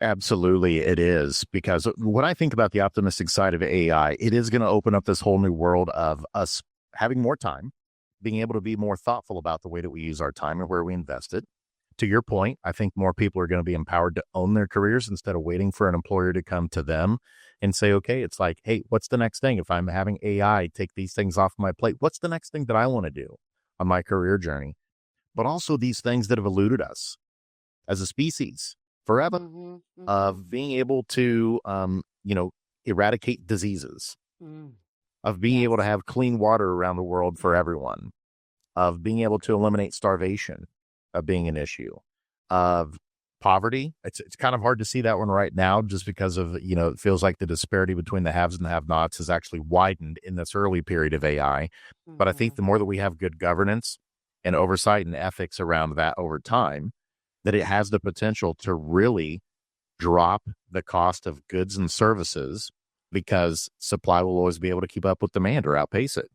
Absolutely, it is. Because when I think about the optimistic side of AI, it is going to open up this whole new world of us having more time, being able to be more thoughtful about the way that we use our time and where we invest it. To your point, I think more people are going to be empowered to own their careers instead of waiting for an employer to come to them and say, okay, it's like, hey, what's the next thing? If I'm having AI take these things off my plate, what's the next thing that I want to do on my career journey? But also these things that have eluded us as a species forever, Mm-hmm, mm-hmm. of being able to, eradicate diseases, Mm. of being able to Yes. have clean water around the world for everyone, of being able to eliminate starvation, of being an issue, of poverty. It's kind of hard to see that one right now, just because of, it feels like the disparity between the haves and the have-nots has actually widened in this early period of AI. But I think Mm-hmm. the more that we have good governance and oversight and ethics around that over time, that it has the potential to really drop the cost of goods and services, because supply will always be able to keep up with demand or outpace it.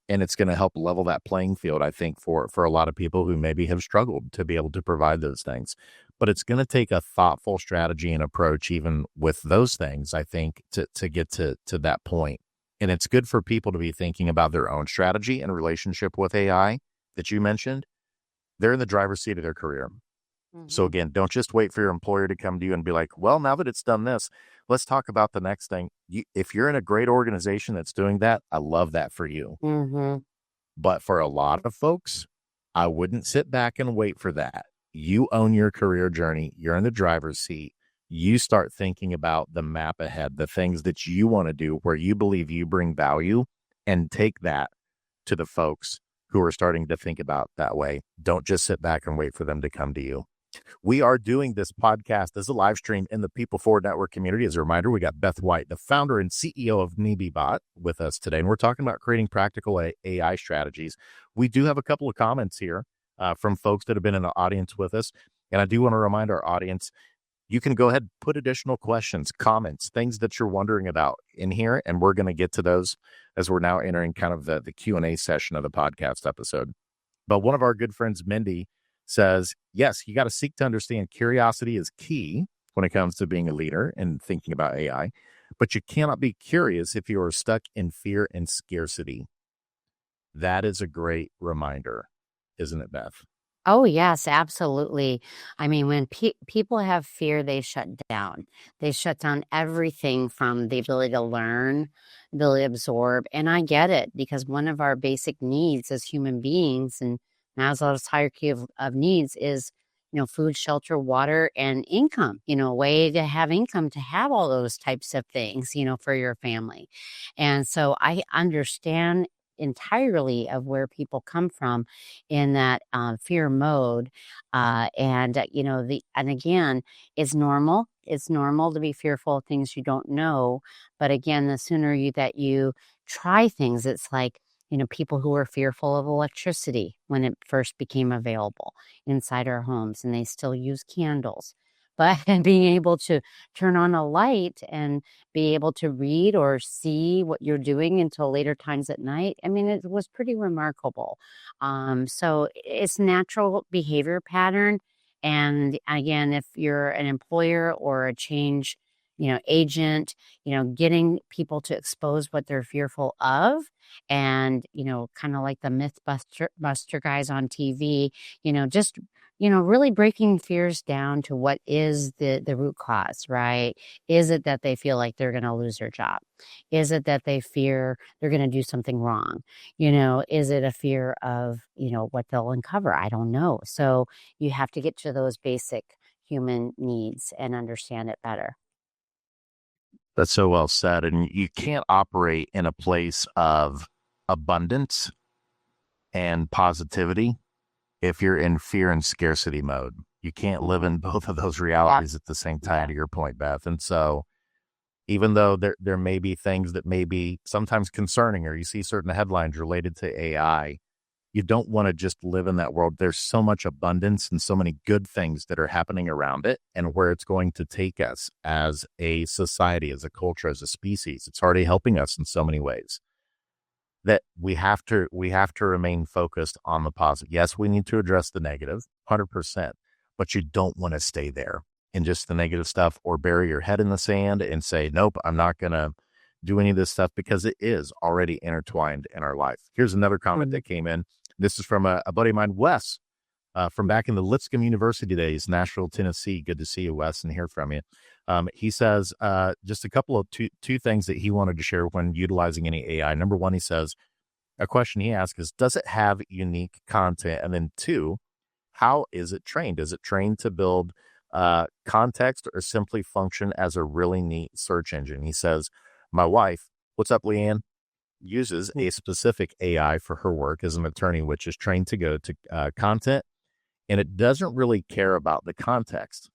And it's going to help level that playing field, I think, for a lot of people who maybe have struggled to be able to provide those things. But it's going to take a thoughtful strategy and approach, even with those things, I think, to get to that point. And it's good for people to be thinking about their own strategy and relationship with AI that you mentioned. They're in the driver's seat of their career. So Mm-hmm. again, don't just wait for your employer to come to you and be like, well, now that it's done this, let's talk about the next thing. If you're in a great organization that's doing that, I love that for you. Mm-hmm. But for a lot of folks, I wouldn't sit back and wait for that. You own your career journey. You're in the driver's seat. You start thinking about the map ahead, the things that you want to do, where you believe you bring value, and take that to the folks who are starting to think about that way. Don't just sit back and wait for them to come to you. We are doing this podcast as a live stream in the People Forward Network community. As a reminder, we got Beth White, the founder and CEO of MeBeBot, with us today, and we're talking about creating practical AI strategies. We do have a couple of comments here from folks that have been in the audience with us, and I do want to remind our audience, you can go ahead and put additional questions, comments, things that you're wondering about in here, and we're going to get to those as we're now entering kind of the Q&A session of the podcast episode. But one of our good friends, Mindy, says, yes, you got to seek to understand. Curiosity is key when it comes to being a leader and thinking about AI, but you cannot be curious if you are stuck in fear and scarcity. That is a great reminder, isn't it, Beth? Oh, yes, absolutely. I mean, when people have fear, they shut down. They shut down everything from the ability to learn, ability to absorb. And I get it, because one of our basic needs as human beings and Maslow's hierarchy of needs is, food, shelter, water, and income, a way to have income, to have all those types of things, for your family. And so I understand entirely of where people come from in that fear mode. And again, it's normal to be fearful of things you don't know. But again, the sooner that you try things, it's like, people who were fearful of electricity when it first became available inside our homes, and they still use candles. But and being able to turn on a light and be able to read or see what you're doing until later times at night, I mean, it was pretty remarkable. So it's natural behavior pattern. And again, if you're an employer or a change, agent, getting people to expose what they're fearful of, and, kind of like the buster guys on TV, just, really breaking fears down to what is the root cause, right? Is it that they feel like they're going to lose their job? Is it that they fear they're going to do something wrong? Is it a fear of, what they'll uncover? I don't know. So you have to get to those basic human needs and understand it better. That's so well said. And you can't operate in a place of abundance and positivity if you're in fear and scarcity mode. You can't live in both of those realities at the same time, to your point, Beth. And so even though there may be things that may be sometimes concerning, or you see certain headlines related to AI, you don't want to just live in that world. There's so much abundance and so many good things that are happening around it, and where it's going to take us as a society, as a culture, as a species. It's already helping us in so many ways that we have to remain focused on the positive. Yes, we need to address the negative, 100%, but you don't want to stay there in just the negative stuff, or bury your head in the sand and say, nope, I'm not going to do any of this stuff, because it is already intertwined in our life. Here's another comment that came in. This is from a buddy of mine, Wes, from back in the Lipscomb University days, Nashville, Tennessee. Good to see you, Wes, and hear from you. He says just a couple of two things that he wanted to share when utilizing any AI. Number one, he says, a question he asks is, does it have unique content? And then two, how is it trained? Is it trained to build context, or simply function as a really neat search engine? He says, my wife, what's up, Leanne, uses a specific AI for her work as an attorney, which is trained to go to content, and it doesn't really care about the context.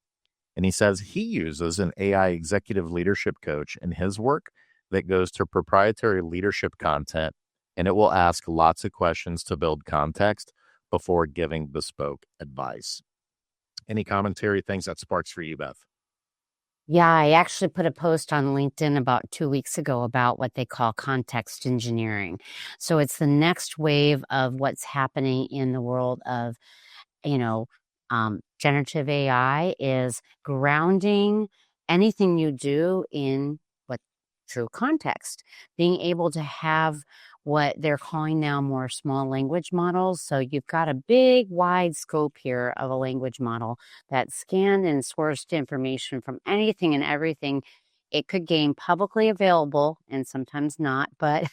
And he says he uses an AI executive leadership coach in his work that goes to proprietary leadership content, and it will ask lots of questions to build context before giving bespoke advice. Any commentary, things that sparks for you, Beth? Yeah, I actually put a post on LinkedIn about 2 weeks ago about what they call context engineering. So it's the next wave of what's happening in the world of, you know, generative AI, is grounding anything you do in what true context, being able to have what they're calling now more small language models. So you've got a big, wide scope here of a language model that scanned and sourced information from anything and everything it could gain publicly available, and sometimes not, but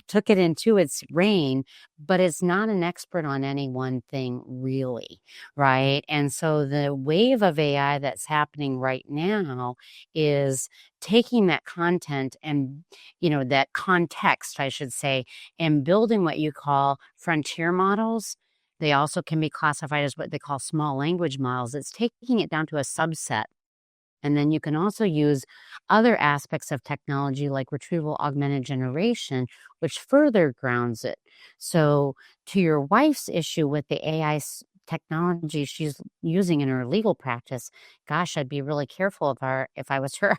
took it into its reign. But it's not an expert on any one thing, really, right? And so the wave of AI that's happening right now is taking that content and, that context, I should say, and building what you call frontier models. They also can be classified as what they call small language models. It's taking it down to a subset. And then you can also use other aspects of technology like retrieval augmented generation, which further grounds it. So, to your wife's issue with the AI technology she's using in her legal practice, gosh, I'd be really careful if I was her.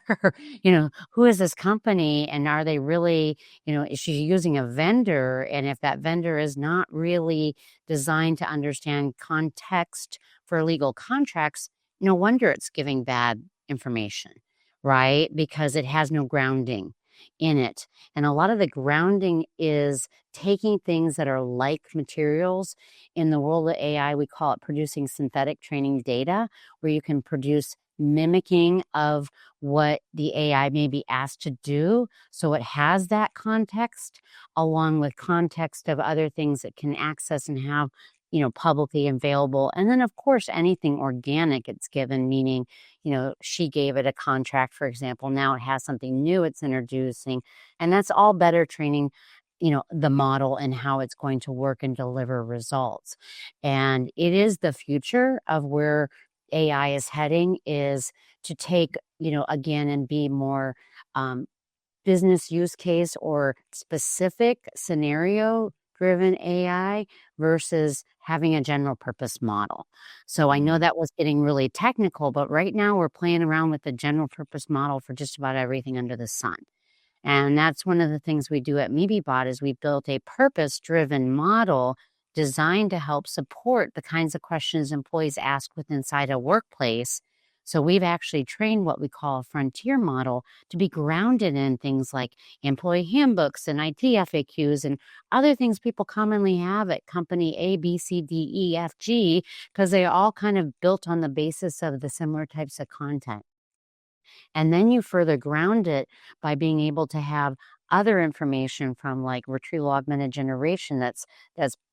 Who is this company, and are they really, is she using a vendor? And if that vendor is not really designed to understand context for legal contracts, no wonder it's giving bad information, right? Because it has no grounding in it. And a lot of the grounding is taking things that are like materials. In the world of AI, we call it producing synthetic training data, where you can produce mimicking of what the AI may be asked to do. So it has that context along with context of other things it can access and have publicly available. And then, of course, anything organic it's given, meaning, she gave it a contract, for example. Now it has something new it's introducing. And that's all better training, the model and how it's going to work and deliver results. And it is the future of where AI is heading, is to take, again, and be more business use case or specific scenario driven AI versus having a general purpose model. So I know that was getting really technical, but right now we're playing around with the general purpose model for just about everything under the sun. And that's one of the things we do at MeBeBot, is we built a purpose-driven model designed to help support the kinds of questions employees ask with inside a workplace. So we've actually trained what we call a frontier model to be grounded in things like employee handbooks and IT FAQs and other things people commonly have at company A, B, C, D, E, F, G, because they are all kind of built on the basis of the similar types of content. And then you further ground it by being able to have other information from like retrieval augmented generation that's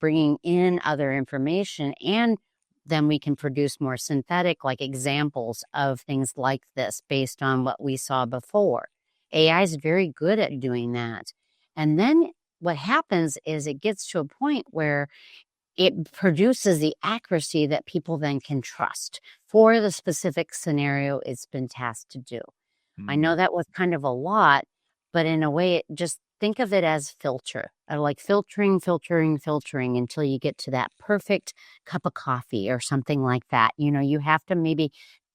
bringing in other information and then we can produce more synthetic like examples of things like this based on what we saw before. AI is very good at doing that. And then what happens is it gets to a point where it produces the accuracy that people then can trust for the specific scenario it's been tasked to do. I know that was kind of a lot, but in a way, just think of it as filter, like filtering until you get to that perfect cup of coffee or something like that. You have to maybe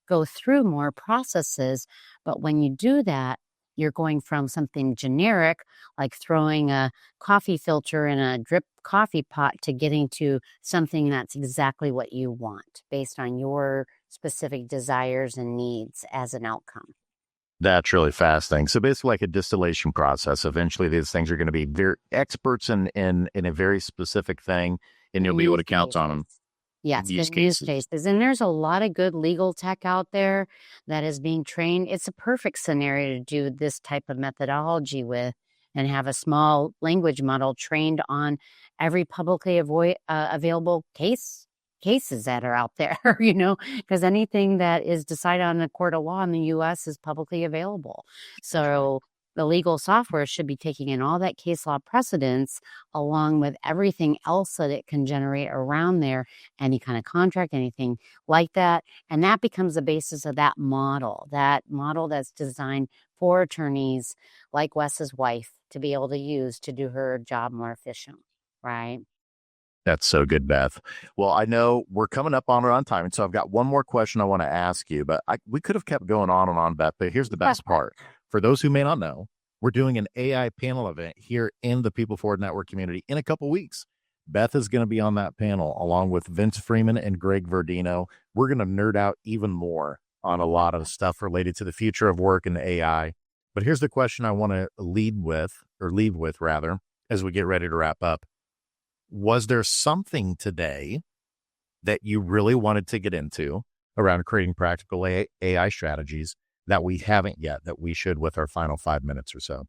go through more processes, but when you do that, you're going from something generic, like throwing a coffee filter in a drip coffee pot, to getting to something that's exactly what you want based on your specific desires and needs as an outcome. That's really fascinating. So basically, like a distillation process. Eventually, these things are going to be very experts in a very specific thing, and you'll be able to count on them in Yes, use good use cases. cases. And there's a lot of good legal tech out there that is being trained. It's a perfect scenario to do this type of methodology with and have a small language model trained on every publicly available cases that are out there, because anything that is decided on a court of law in the US is publicly available. So the legal software should be taking in all that case law precedence along with everything else that it can generate around there, any kind of contract, anything like that. And that becomes the basis of that model that's designed for attorneys like Wes's wife to be able to use to do her job more efficiently, right? That's so good, Beth. Well, I know we're coming up on time, and so I've got one more question I want to ask you, but we could have kept going on and on, Beth, but here's the best part. For those who may not know, we're doing an AI panel event here in the People Forward Network community in a couple weeks. Beth is going to be on that panel along with Vince Freeman and Greg Verdino. We're going to nerd out even more on a lot of stuff related to the future of work and AI. But here's the question I want to leave with, rather, as we get ready to wrap up. Was there something today that you really wanted to get into around creating practical AI strategies that we haven't yet, that we should with our final 5 minutes or so?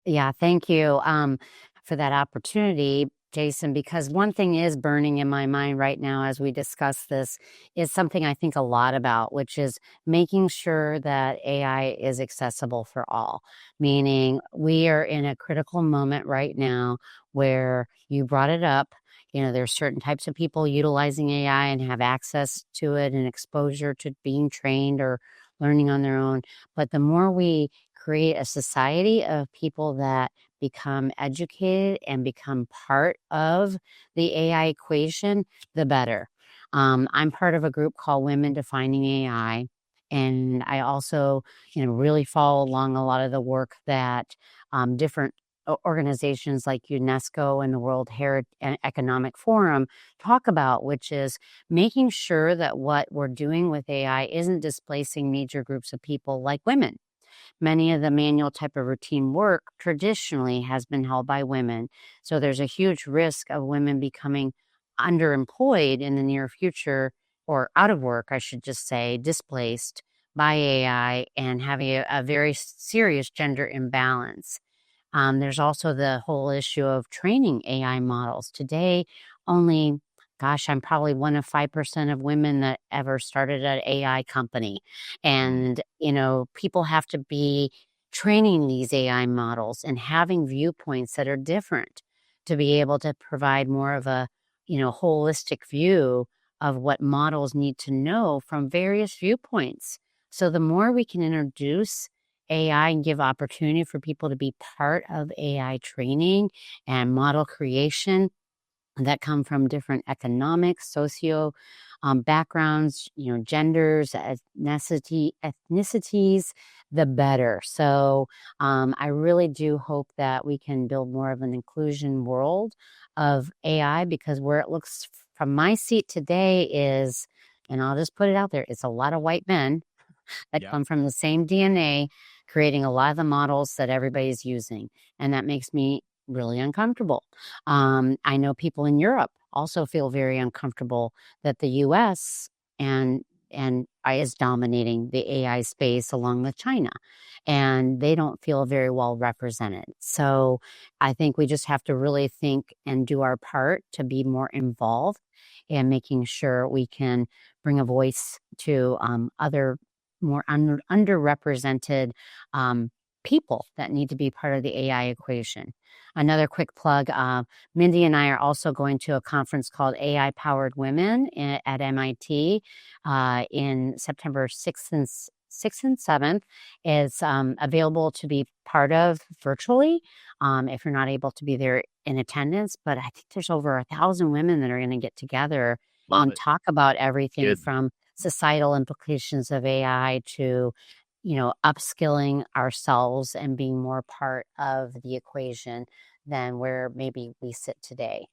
Yeah, thank you for that opportunity, Jason, because one thing is burning in my mind right now as we discuss this is something I think a lot about, which is making sure that AI is accessible for all, meaning we are in a critical moment right now where you brought it up. There's certain types of people utilizing AI and have access to it and exposure to being trained or learning on their own. But the more we create a society of people that become educated and become part of the AI equation, the better. I'm part of a group called Women Defining AI. And I also, really follow along a lot of the work that different organizations like UNESCO and the World Economic Forum talk about, which is making sure that what we're doing with AI isn't displacing major groups of people like women. Many of the manual type of routine work traditionally has been held by women. So there's a huge risk of women becoming underemployed in the near future, or out of work, I should just say, displaced by AI and having a very serious gender imbalance. There's also the whole issue of training AI models. Today, only, gosh, I'm probably one of 5% of women that ever started an AI company. And, people have to be training these AI models and having viewpoints that are different to be able to provide more of a, holistic view of what models need to know from various viewpoints. So the more we can introduce AI and give opportunity for people to be part of AI training and model creation that come from different economic, socio backgrounds, genders, ethnicities, the better. So I really do hope that we can build more of an inclusion world of AI, because where it looks from my seat today is, and I'll just put it out there, it's a lot of white men that come from the same DNA, creating a lot of the models that everybody's using. And that makes me really uncomfortable. I know people in Europe also feel very uncomfortable that the US and and is dominating the AI space along with China, and they don't feel very well represented. So I think we just have to really think and do our part to be more involved in making sure we can bring a voice to other more underrepresented people that need to be part of the AI equation. Another quick plug, Mindy and I are also going to a conference called AI Powered Women at MIT in September 6th and 7th. It's available to be part of virtually if you're not able to be there in attendance. But I think there's over 1,000 women that are going to get together and talk about everything from societal implications of AI to upskilling ourselves and being more part of the equation than where maybe we sit today.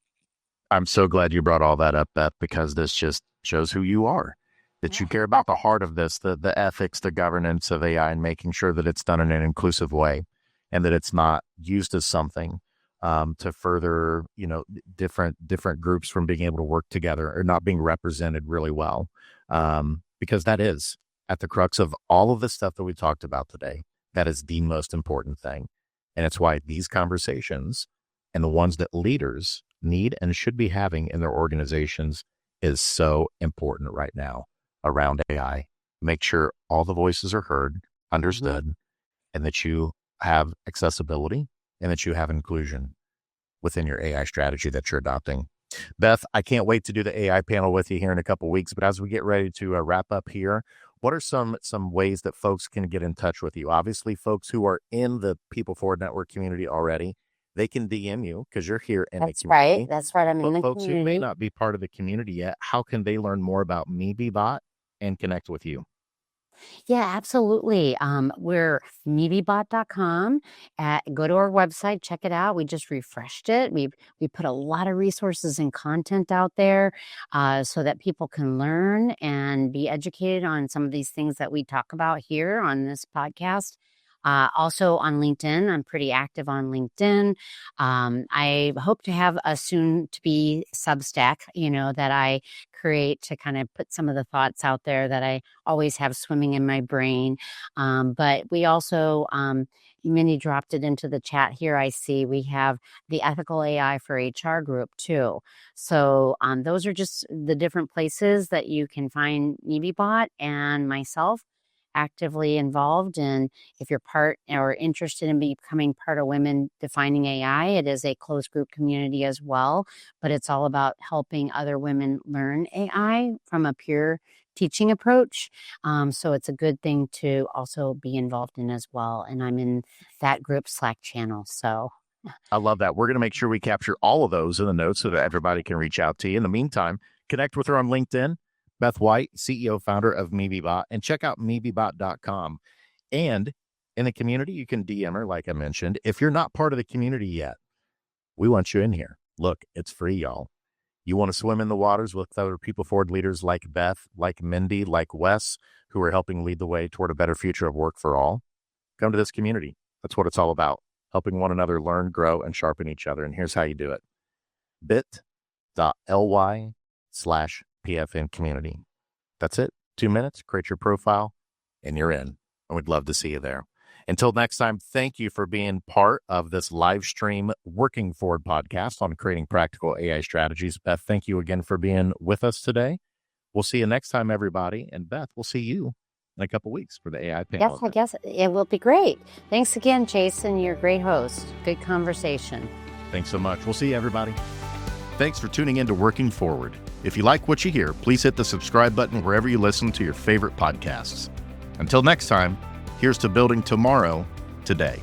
I'm so glad you brought all that up, Beth, because this just shows who you are, that you care about the heart of this, the ethics, the governance of AI, and making sure that it's done in an inclusive way and that it's not used as something to further, different groups from being able to work together or not being represented really well. Because that is at the crux of all of the stuff that we talked about today. That is the most important thing. And it's why these conversations and the ones that leaders need and should be having in their organizations is so important right now around AI. Make sure all the voices are heard, understood, and that you have accessibility and that you have inclusion within your AI strategy that you're adopting. Beth, I can't wait to do the AI panel with you here in a couple of weeks. But as we get ready to wrap up here, what are some ways that folks can get in touch with you? Obviously, folks who are in the People Forward Network community already, they can DM you because you're here in the community. That's right. I'm in the folks community. Who may not be part of the community yet, how can they learn more about MeBeBot and connect with you? Yeah, absolutely. We're MeBeBot.com. Go to our website, check it out. We just refreshed it. We put a lot of resources and content out there so that people can learn and be educated on some of these things that we talk about here on this podcast. Also on LinkedIn, I'm pretty active on LinkedIn. I hope to have a soon-to-be Substack, that I create to kind of put some of the thoughts out there that I always have swimming in my brain. But we also, Minnie dropped it into the chat here. I see we have the Ethical AI for HR group too. So those are just the different places that you can find MeBeBot and myself actively involved. And if you're part or interested in becoming part of Women Defining AI, it is a closed group community as well, but it's all about helping other women learn AI from a peer teaching approach. So it's a good thing to also be involved in as well. And I'm in that group Slack channel. So I love that. We're going to make sure we capture all of those in the notes so that everybody can reach out to you. In the meantime, connect with her on LinkedIn. Beth White, CEO, founder of MeBeBot, and check out MeBeBot.com. And in the community, you can DM her, like I mentioned. If you're not part of the community yet, we want you in here. Look, it's free, y'all. You want to swim in the waters with other People Forward leaders like Beth, like Mindy, like Wes, who are helping lead the way toward a better future of work for all. Come to this community. That's what it's all about, helping one another learn, grow, and sharpen each other. And here's how you do it. bit.ly/PFN community. That's it. 2 minutes, create your profile, and you're in. And we'd love to see you there. Until next time, thank you for being part of this live stream Working Forward podcast on creating practical AI strategies. Beth, thank you again for being with us today. We'll see you next time, everybody. And Beth, we'll see you in a couple weeks for the AI panel. Yes, I guess it will be great. Thanks again, Jason. You're a great host. Good conversation. Thanks so much. We'll see you, everybody. Thanks for tuning in to Working Forward. If you like what you hear, please hit the subscribe button wherever you listen to your favorite podcasts. Until next time, here's to building tomorrow, today.